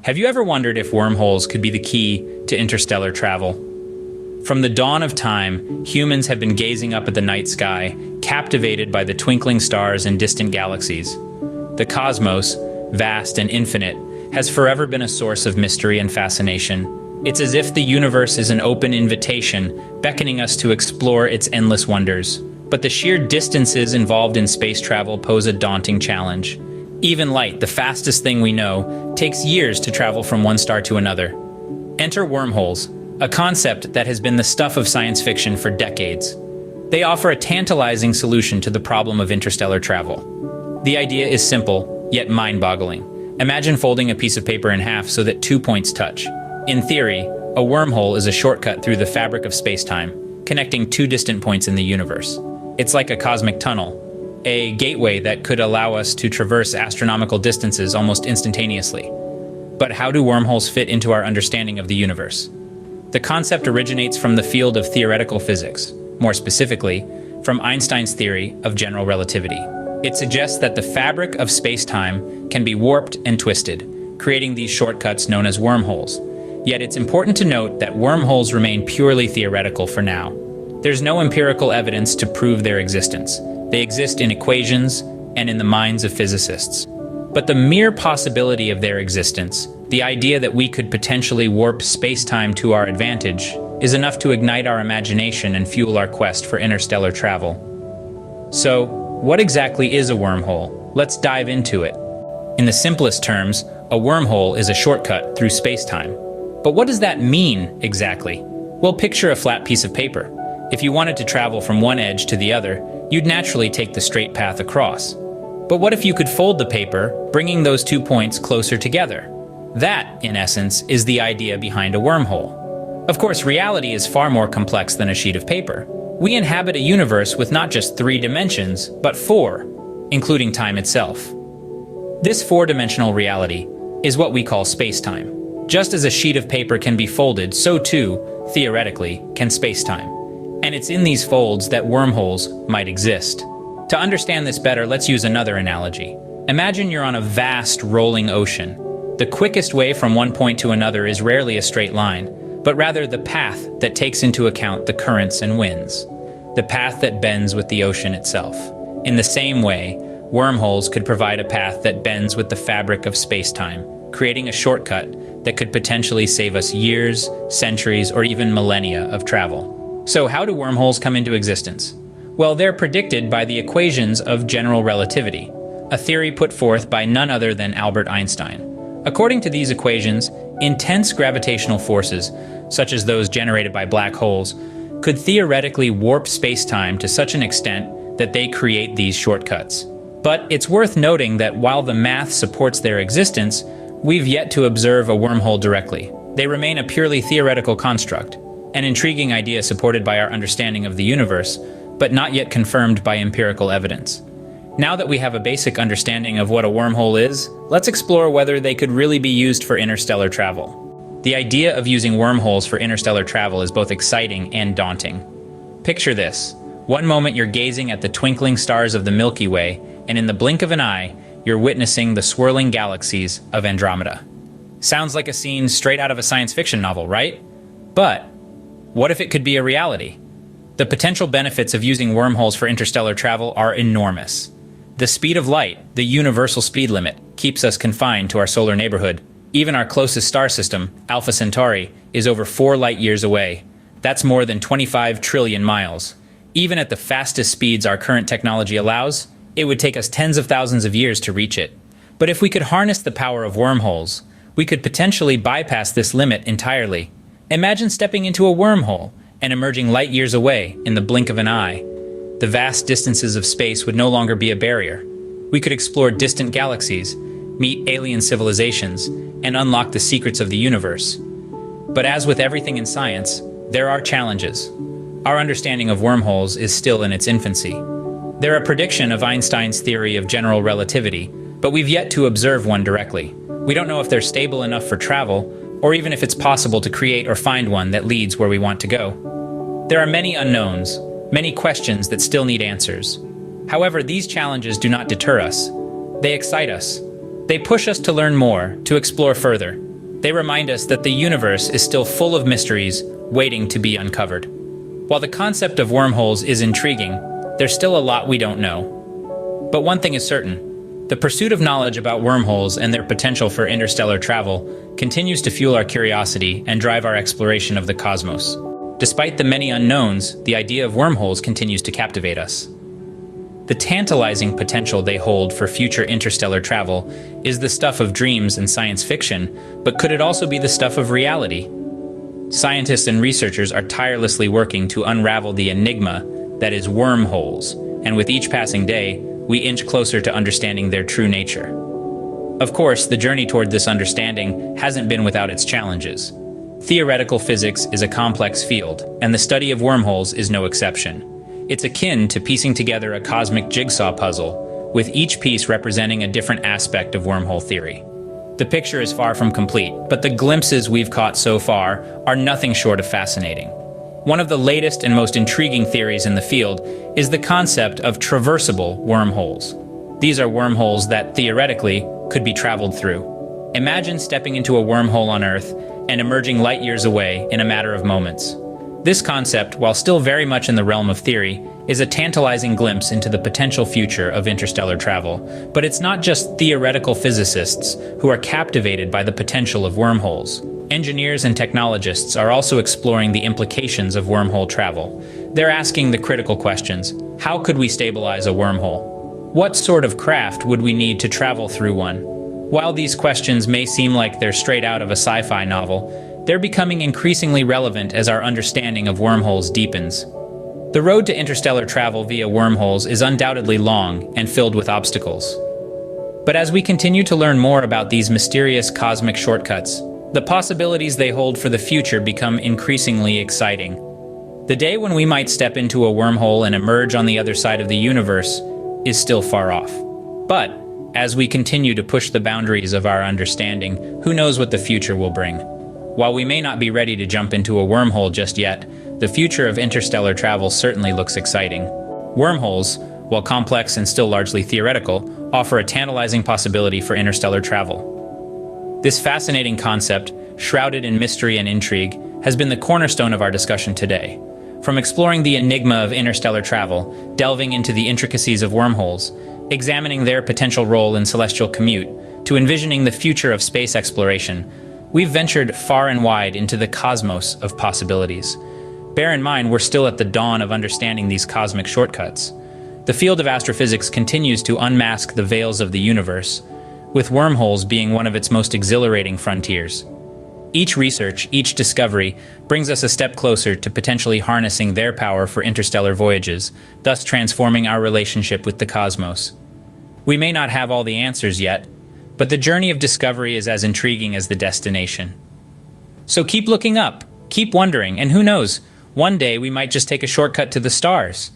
Have you ever wondered if wormholes could be the key to interstellar travel? From the dawn of time, humans have been gazing up at the night sky, captivated by the twinkling stars and distant galaxies. The cosmos, vast and infinite, has forever been a source of mystery and fascination. It's as if the universe is an open invitation, beckoning us to explore its endless wonders. But the sheer distances involved in space travel pose a daunting challenge. Even light, the fastest thing we know, takes years to travel from one star to another. Enter wormholes, a concept that has been the stuff of science fiction for decades. They offer a tantalizing solution to the problem of interstellar travel. The idea is simple, yet mind-boggling. Imagine folding a piece of paper in half so that 2 points touch. In theory, a wormhole is a shortcut through the fabric of space-time, connecting two distant points in the universe. It's like a cosmic tunnel, a gateway that could allow us to traverse astronomical distances almost instantaneously. But how do wormholes fit into our understanding of the universe? The concept originates from the field of theoretical physics, more specifically, from Einstein's theory of general relativity. It suggests that the fabric of space-time can be warped and twisted, creating these shortcuts known as wormholes. Yet it's important to note that wormholes remain purely theoretical for now. There's no empirical evidence to prove their existence. They exist in equations and in the minds of physicists. But the mere possibility of their existence, the idea that we could potentially warp space-time to our advantage, is enough to ignite our imagination and fuel our quest for interstellar travel. So, what exactly is a wormhole? Let's dive into it. In the simplest terms, a wormhole is a shortcut through space-time. But what does that mean exactly? Well, picture a flat piece of paper. If you wanted to travel from one edge to the other, you'd naturally take the straight path across. But what if you could fold the paper, bringing those 2 points closer together? That, in essence, is the idea behind a wormhole. Of course, reality is far more complex than a sheet of paper. We inhabit a universe with not just 3 dimensions, but 4, including time itself. This 4-dimensional reality is what we call space-time. Just as a sheet of paper can be folded, so too, theoretically, can space-time. And it's in these folds that wormholes might exist. To understand this better, let's use another analogy. Imagine you're on a vast, rolling ocean. The quickest way from one point to another is rarely a straight line, but rather the path that takes into account the currents and winds. The path that bends with the ocean itself. In the same way, wormholes could provide a path that bends with the fabric of space-time, creating a shortcut that could potentially save us years, centuries, or even millennia of travel. So how do wormholes come into existence? Well, they're predicted by the equations of general relativity, a theory put forth by none other than Albert Einstein. According to these equations, intense gravitational forces, such as those generated by black holes, could theoretically warp space-time to such an extent that they create these shortcuts. But it's worth noting that while the math supports their existence, we've yet to observe a wormhole directly. They remain a purely theoretical construct, an intriguing idea supported by our understanding of the universe, but not yet confirmed by empirical evidence. Now that we have a basic understanding of what a wormhole is, let's explore whether they could really be used for interstellar travel. The idea of using wormholes for interstellar travel is both exciting and daunting. Picture this. One moment you're gazing at the twinkling stars of the Milky Way, and in the blink of an eye, you're witnessing the swirling galaxies of Andromeda. Sounds like a scene straight out of a science fiction novel, right? But what if it could be a reality? The potential benefits of using wormholes for interstellar travel are enormous. The speed of light, the universal speed limit, keeps us confined to our solar neighborhood. Even our closest star system, Alpha Centauri, is over 4 light-years away. That's more than 25 trillion miles. Even at the fastest speeds our current technology allows, it would take us tens of thousands of years to reach it. But if we could harness the power of wormholes, we could potentially bypass this limit entirely. Imagine stepping into a wormhole and emerging light years away in the blink of an eye. The vast distances of space would no longer be a barrier. We could explore distant galaxies, meet alien civilizations, and unlock the secrets of the universe. But as with everything in science, there are challenges. Our understanding of wormholes is still in its infancy. They're a prediction of Einstein's theory of general relativity, but we've yet to observe one directly. We don't know if they're stable enough for travel, or even if it's possible to create or find one that leads where we want to go. There are many unknowns, many questions that still need answers. However, these challenges do not deter us. They excite us. They push us to learn more, to explore further, They remind us that the universe is still full of mysteries waiting to be uncovered. While the concept of wormholes is intriguing, there's still a lot we don't know. But one thing is certain: the pursuit of knowledge about wormholes and their potential for interstellar travel continues to fuel our curiosity and drive our exploration of the cosmos. Despite the many unknowns, the idea of wormholes continues to captivate us. The tantalizing potential they hold for future interstellar travel is the stuff of dreams and science fiction, but could it also be the stuff of reality? Scientists and researchers are tirelessly working to unravel the enigma that is wormholes, and with each passing day, we inch closer to understanding their true nature. Of course, the journey toward this understanding hasn't been without its challenges. Theoretical physics is a complex field, and the study of wormholes is no exception. It's akin to piecing together a cosmic jigsaw puzzle, with each piece representing a different aspect of wormhole theory. The picture is far from complete, but the glimpses we've caught so far are nothing short of fascinating. One of the latest and most intriguing theories in the field is the concept of traversable wormholes. These are wormholes that, theoretically, could be traveled through. Imagine stepping into a wormhole on Earth and emerging light years away in a matter of moments. This concept, while still very much in the realm of theory, is a tantalizing glimpse into the potential future of interstellar travel. But it's not just theoretical physicists who are captivated by the potential of wormholes. Engineers and technologists are also exploring the implications of wormhole travel. They're asking the critical questions: how could we stabilize a wormhole? What sort of craft would we need to travel through one? While these questions may seem like they're straight out of a sci-fi novel, they're becoming increasingly relevant as our understanding of wormholes deepens. The road to interstellar travel via wormholes is undoubtedly long and filled with obstacles. But as we continue to learn more about these mysterious cosmic shortcuts, the possibilities they hold for the future become increasingly exciting. The day when we might step into a wormhole and emerge on the other side of the universe is still far off. But as we continue to push the boundaries of our understanding, who knows what the future will bring? While we may not be ready to jump into a wormhole just yet, the future of interstellar travel certainly looks exciting. Wormholes, while complex and still largely theoretical, offer a tantalizing possibility for interstellar travel. This fascinating concept, shrouded in mystery and intrigue, has been the cornerstone of our discussion today. From exploring the enigma of interstellar travel, delving into the intricacies of wormholes, examining their potential role in celestial commute, to envisioning the future of space exploration, we've ventured far and wide into the cosmos of possibilities. Bear in mind, we're still at the dawn of understanding these cosmic shortcuts. The field of astrophysics continues to unmask the veils of the universe, with wormholes being one of its most exhilarating frontiers. Each research, each discovery, brings us a step closer to potentially harnessing their power for interstellar voyages, thus transforming our relationship with the cosmos. We may not have all the answers yet, but the journey of discovery is as intriguing as the destination. So keep looking up, keep wondering, and who knows, one day we might just take a shortcut to the stars.